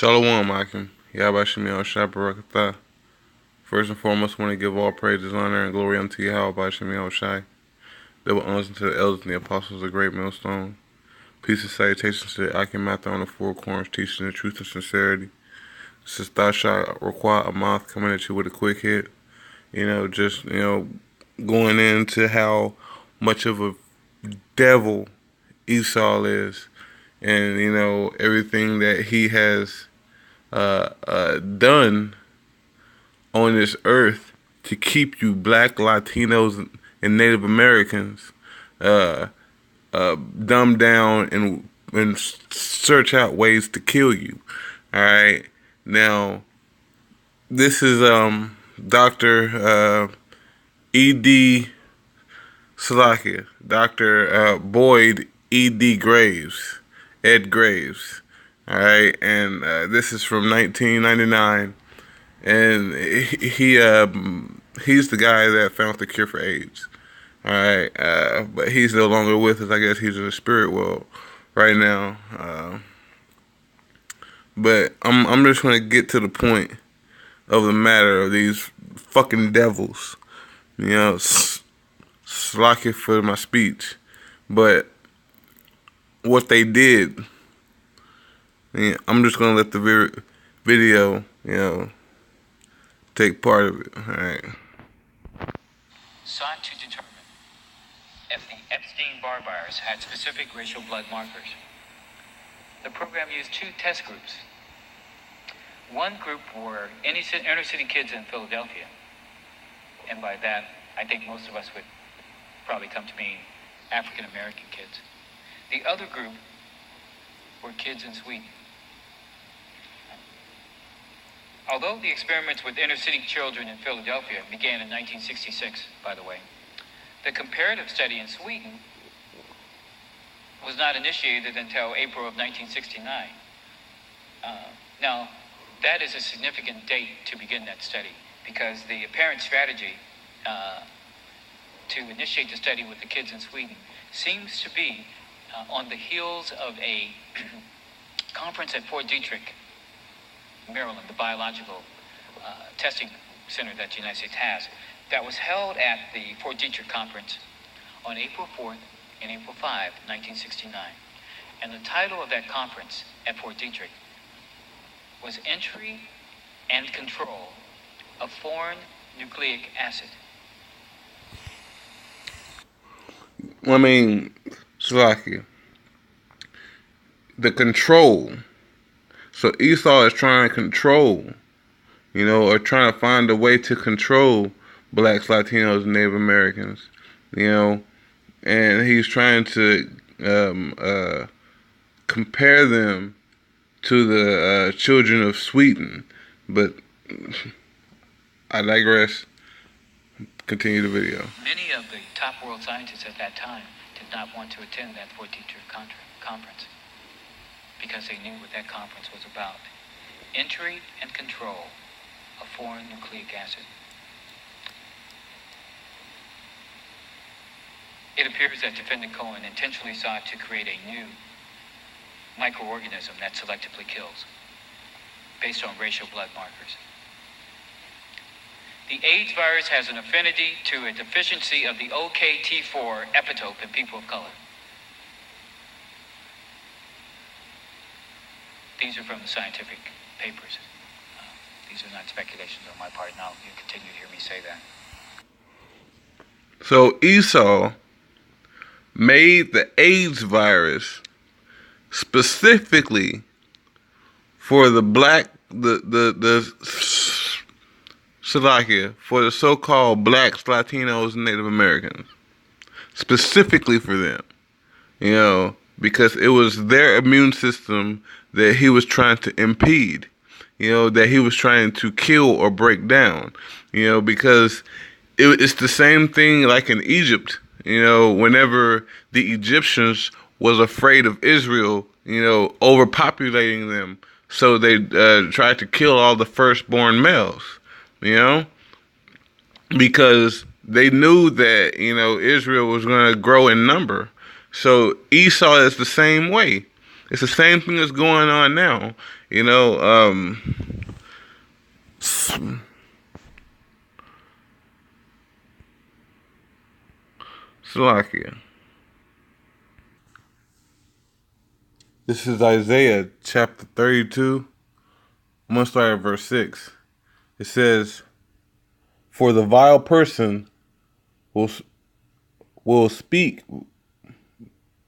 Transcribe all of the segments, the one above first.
Shalom, Akim. Yabashim Shah Barakatah. First and foremost, I want to give all praises, honor, and glory unto Yahweh Shemi Shai. Double honors unto the elders and the apostles of the great millstone. Peace and salutations to the Akim Master on the four corners, teaching the truth and sincerity. This is Thasha Require a mouth coming at you with a quick hit. Going into how much of a devil Esau is, and everything that he has done on this earth to keep you black, Latinos, and Native Americans dumbed down and search out ways to kill you. All right, now this is Dr. E.D. Salakia, Dr. Boyd E.D. Graves, Ed Graves. All right, and this is from 1999, and he's the guy that found the cure for AIDS. All right, but he's no longer with us. I guess he's in the spirit world right now. But I'm just gonna get to the point of the matter of these fucking devils. Slack it for my speech, but what they did. Yeah, I'm just gonna let the video, take part of it. All right. Sought to determine if the Epstein-Barr virus had specific racial blood markers. The program used two test groups. One group were inner-city kids in Philadelphia, and by that, I think most of us would probably come to mean African-American kids. The other group were kids in Sweden. Although the experiments with inner-city children in Philadelphia began in 1966, by the way, the comparative study in Sweden was not initiated until April of 1969. Now, that is a significant date to begin that study, because the apparent strategy to initiate the study with the kids in Sweden seems to be on the heels of a conference at Fort Detrick, Maryland, the biological testing center that the United States has, that was held at the Fort Detrick conference on April 4th and April 5, 1969. And the title of that conference at Fort Detrick was Entry and Control of Foreign Nucleic Acid. I mean, Slovakia, the control. So Esau is trying to control, or trying to find a way to control blacks, Latinos, and Native Americans, and he's trying to compare them to the children of Sweden. But I digress. Continue the video. Many of the top world scientists at that time did not want to attend that Fort Detrick conference because they knew what that conference was about. Entry and control of foreign nucleic acid. It appears that Defendant Cohen intentionally sought to create a new microorganism that selectively kills based on racial blood markers. The AIDS virus has an affinity to a deficiency of the OKT4 epitope in people of color. These are from the scientific papers. These are not speculations on my part. Now you continue to hear me say that. So Esau made the AIDS virus specifically for the black, Slovakia, for the so-called blacks, Latinos, and Native Americans, specifically for them, because it was their immune system that he was trying to impede, that he was trying to kill or break down, because it's the same thing like in Egypt, whenever the Egyptians was afraid of Israel, overpopulating them, so they tried to kill all the firstborn males, because they knew that, Israel was going to grow in number. So Esau is the same way. It's the same thing that's going on now. You know, Slovakia. This is Isaiah chapter 32. I'm going to start at verse 6. It says, "For the vile person will, will speak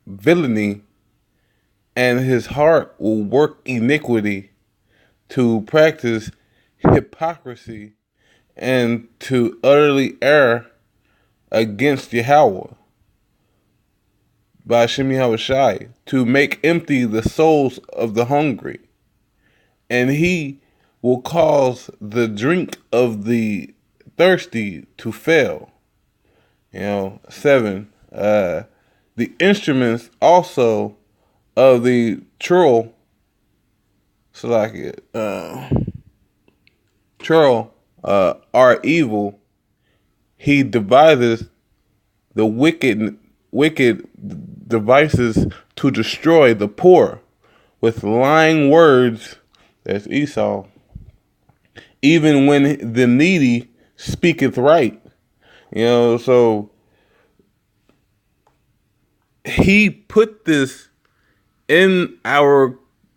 villainy, and his heart will work iniquity to practice hypocrisy and to utterly err against Yahweh, by Shem Yahushai, to make empty the souls of the hungry, and he will cause the drink of the thirsty to fail." 7. The instruments also of the churl, churl, are evil. He deviseth the wicked devices to destroy the poor with lying words. That's Esau. Even when the needy speaketh right. So he put this in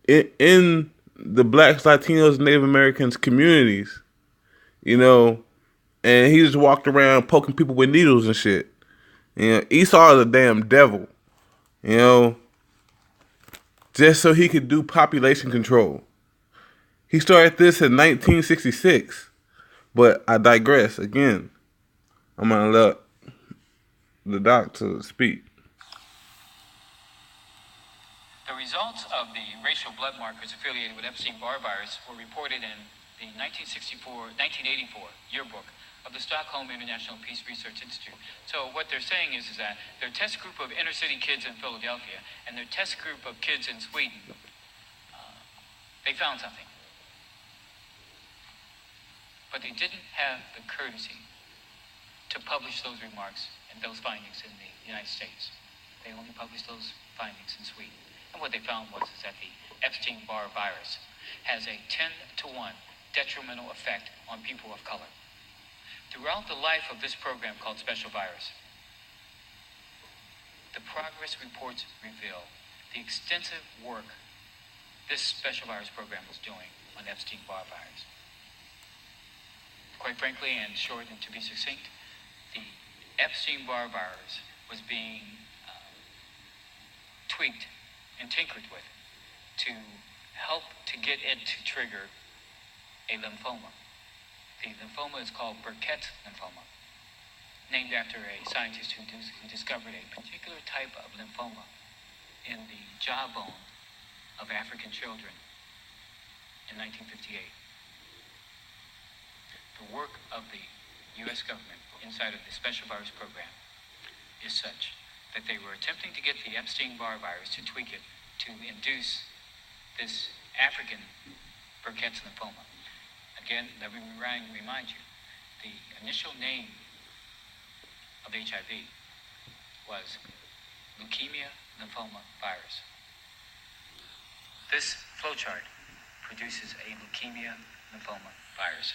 in the blacks, Latinos, Native Americans communities, and he just walked around poking people with needles and shit. Esau is a damn devil, you know, just so he could do population control. He started this in 1966, but I digress again. I'm gonna let the doctor speak. The results of the racial blood markers affiliated with Epstein-Barr virus were reported in the 1984 yearbook of the Stockholm International Peace Research Institute. So what they're saying is that their test group of inner city kids in Philadelphia and their test group of kids in Sweden, they found something. But they didn't have the courtesy to publish those remarks and those findings in the United States. They only published those findings in Sweden. And what they found was that the Epstein-Barr virus has a 10-to-1 detrimental effect on people of color. Throughout the life of this program called Special Virus, the progress reports reveal the extensive work this Special Virus program was doing on Epstein-Barr virus. Quite frankly, and short and to be succinct, the Epstein-Barr virus was being tweaked and tinkered with to help to get it to trigger a lymphoma. The lymphoma is called Burkitt's lymphoma, named after a scientist who discovered a particular type of lymphoma in the jawbone of African children in 1958. The work of the U.S. government inside of the Special Virus program is such that they were attempting to get the Epstein-Barr virus to tweak it to induce this African Burkitt's lymphoma. Again, let me remind you, the initial name of HIV was leukemia lymphoma virus. This flowchart produces a leukemia lymphoma virus.